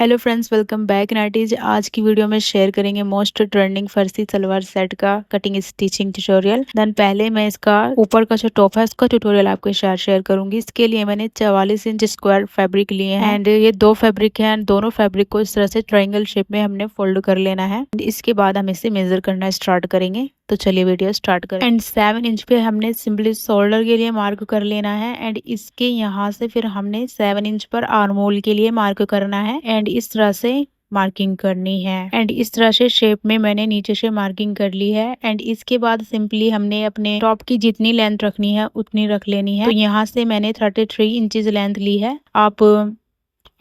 Hello friends, welcome back nighties. आज की video में शेयर करेंगे मोस्ट ट्रेंडिंग फर्सी सलवार सेट का कटिंग स्टिचिंग ट्यूटोरियल। देन पहले मैं इसका ऊपर का जो टॉप है उसका ट्यूटोरियल आपके साथ शेयर करूंगी। इसके लिए मैंने 44 इंच स्क्वायर फैब्रिक लिए हैं एंड ये दो फैब्रिक है एंड दोनों फैब्रिक को इस तरह से ट्रायंगल शेप में हमने फोल्ड कर लेना है। इसके बाद हम इसे मेजर करना स्टार्ट करेंगे। तो चलिए वीडियो स्टार्ट करें। एंड 7 इंच पे हमने सिंपली शोल्डर के लिए मार्क कर लेना है एंड इसके यहाँ से फिर हमने 7 इंच पर आर्म होल के लिए मार्क करना है एंड इस तरह से मार्किंग करनी है। एंड इस तरह से शेप में मैंने नीचे से मार्किंग कर ली है एंड इसके बाद सिंपली हमने अपने टॉप की जितनी लेंथ रखनी है उतनी रख लेनी है। तो यहाँ से मैंने 33 इंचेस लेंथ ली है। आप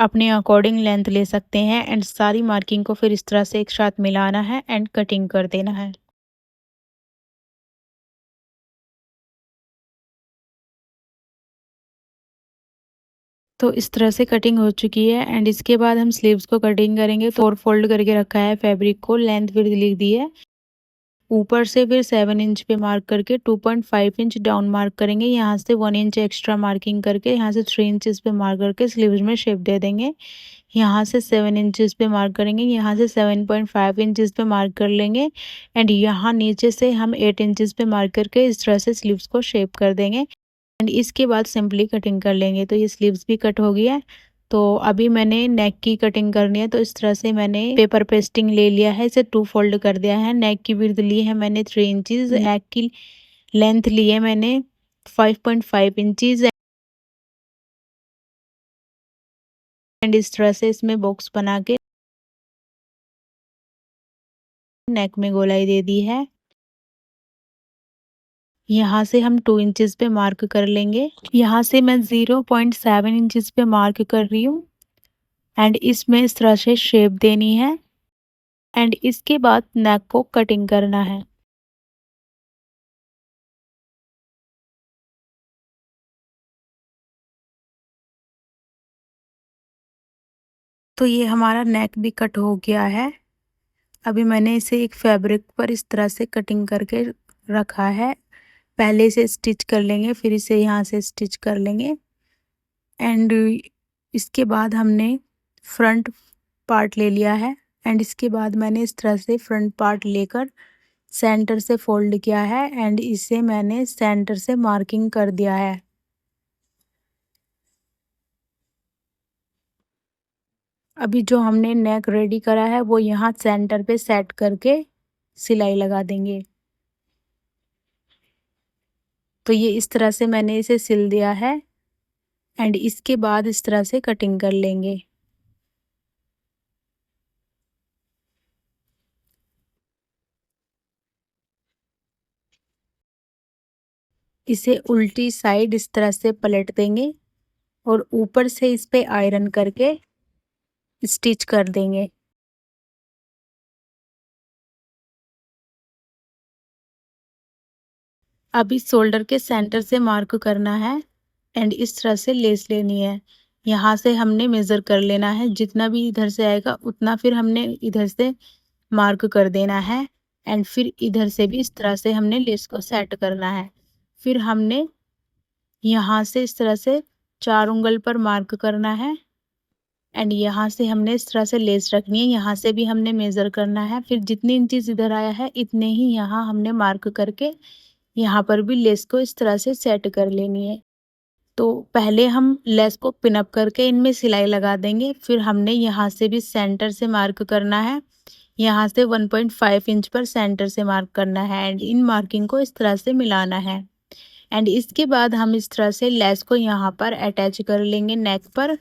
अपने अकॉर्डिंग लेंथ ले सकते हैं एंड सारी मार्किंग को फिर इस तरह से एक साथ मिलाना है एंड कटिंग कर देना है। तो इस तरह से कटिंग हो चुकी है एंड इसके बाद हम स्लीव्स को कटिंग करेंगे। तो 4 फोल्ड करके रखा है फैब्रिक को, लेंथ फिर लिख दी है। ऊपर से फिर 7 इंच पे मार्क करके 2.5 इंच डाउन मार्क करेंगे। यहाँ से 1 इंच एक्स्ट्रा मार्किंग करके यहाँ से 3 इंचेस पे मार्क करके स्लीव्स में शेप दे देंगे। यहाँ से 7 इंचेस पे मार्क करेंगे, यहाँ से 7.5 इंचेस पे मार्क कर लेंगे एंड यहाँ नीचे से हम 8 इंचेस पे मार्क करके इस तरह से स्लीव्स को शेप कर देंगे एंड इसके बाद सिंपली कटिंग कर लेंगे। तो ये स्लीव्स भी कट हो गया है। तो अभी मैंने नेक की कटिंग करनी है। तो इस तरह से मैंने पेपर पेस्टिंग ले लिया है, इसे 2 फोल्ड कर दिया है। नेक की विड्थ ली है मैंने 3 इंचेस, नेक की लेंथ ली है मैंने 5.5 इंचेस एंड इस तरह से इसमें बॉक्स बना के नेक में गोलाई दे दी है। यहाँ से हम 2 इंचेस पे मार्क कर लेंगे। यहाँ से मैं 0.7 इंचेस पे मार्क कर रही हूँ एंड इसमें इस तरह से शेप देनी है एंड इसके बाद नेक को कटिंग करना है। तो ये हमारा नेक भी कट हो गया है। अभी मैंने इसे एक फैब्रिक पर इस तरह से कटिंग करके रखा है। पहले इसे स्टिच कर लेंगे, फिर इसे यहाँ से स्टिच कर लेंगे एंड इसके बाद हमने फ्रंट पार्ट ले लिया है एंड इसके बाद मैंने इस तरह से फ्रंट पार्ट लेकर सेंटर से फोल्ड किया है एंड इसे मैंने सेंटर से मार्किंग कर दिया है। अभी जो हमने नेक रेडी करा है वो यहाँ सेंटर पे सेट करके सिलाई लगा देंगे। तो ये इस तरह से मैंने इसे सिल दिया है एंड इसके बाद इस तरह से कटिंग कर लेंगे। इसे उल्टी साइड इस तरह से पलट देंगे और ऊपर से इस पे आयरन करके स्टिच कर देंगे। अब इस शोल्डर के सेंटर से मार्क करना है एंड इस तरह से लेस लेनी है। यहाँ से हमने मेज़र कर लेना है, जितना भी इधर से आएगा उतना फिर हमने इधर से मार्क कर देना है एंड फिर इधर से भी इस तरह से हमने लेस को सेट करना है। फिर हमने यहाँ से इस तरह से 4 उंगल पर मार्क करना है एंड यहाँ से हमने इस तरह से लेस रखनी है। यहाँ से भी हमने मेज़र करना है, फिर जितनी इंचेस इधर आया है इतने ही यहाँ हमने मार्क करके यहाँ पर भी लेस को इस तरह से सेट कर लेनी है। तो पहले हम लेस को पिन अप करके इनमें सिलाई लगा देंगे। फिर हमने यहाँ से भी सेंटर से मार्क करना है, यहाँ से 1.5 इंच पर सेंटर से मार्क करना है एंड इन मार्किंग को इस तरह से मिलाना है एंड इसके बाद हम इस तरह से लेस को यहाँ पर अटैच कर लेंगे नेक पर।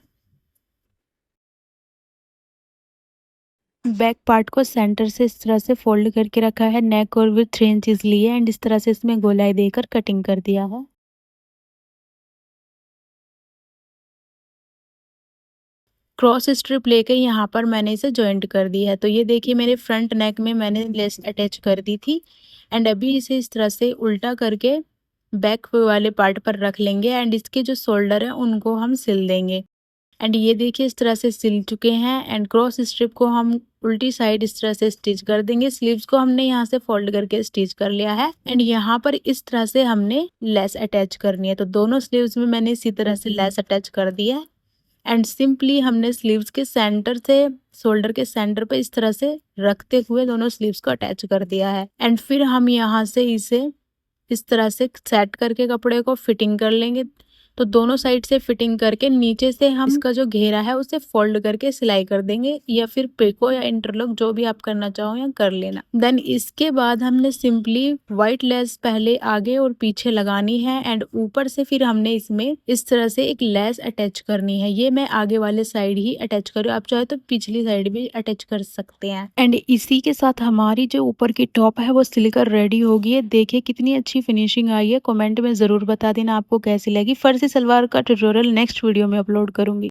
बैक पार्ट को सेंटर से इस तरह से फोल्ड करके रखा है, नेक और विथ 3 इंचेस लिए एंड इस तरह से इसमें गोलाई देकर कटिंग कर दिया है। क्रॉस स्ट्रिप लेके यहाँ पर मैंने इसे जॉइंट कर दी है। तो ये देखिए मेरे फ्रंट नेक में मैंने लेस अटैच कर दी थी एंड अभी इसे इस तरह से उल्टा करके बैक वाले पार्ट पर रख लेंगे एंड इसके जो शोल्डर है उनको हम सिल देंगे एंड ये देखिए इस तरह से सिल चुके हैं एंड क्रॉस स्ट्रिप को हम उल्टी साइड इस तरह से स्टिच कर देंगे। स्लीव्स को हमने यहाँ से फोल्ड करके स्टिच कर लिया है एंड यहाँ पर इस तरह से हमने लेस अटैच करनी है। तो दोनों स्लीव्स में मैंने इसी तरह से लेस अटैच कर दिया है एंड सिंपली हमने स्लीव्स के सेंटर से शोल्डर के सेंटर पे इस तरह से रखते हुए दोनों स्लीव्स को अटैच कर दिया है। एंड फिर हम यहाँ से इसे इस तरह से सेट करके कपड़े को फिटिंग कर लेंगे। तो दोनों साइड से फिटिंग करके नीचे से हम इसका जो घेरा है उसे फोल्ड करके सिलाई कर देंगे, या फिर पिको या इंटरलॉक जो भी आप करना चाहो या कर लेना। देन इसके बाद हमने सिंपली व्हाइट लेस पहले आगे और पीछे लगानी है एंड ऊपर से फिर हमने इसमें इस तरह से एक लेस अटैच करनी है। ये मैं आगे वाले साइड ही अटैच कर रही हूँ, आप चाहे तो पिछली साइड भी अटैच कर सकते हैं। एंड इसी के साथ हमारी जो ऊपर की टॉप है वो सिलकर रेडी होगी है। देखिए कितनी अच्छी फिनिशिंग आई है। कमेंट में जरूर बता देना आपको कैसी लगी। फर्जी सलवार का ट्यूटोरियल नेक्स्ट वीडियो में अपलोड करूंगी।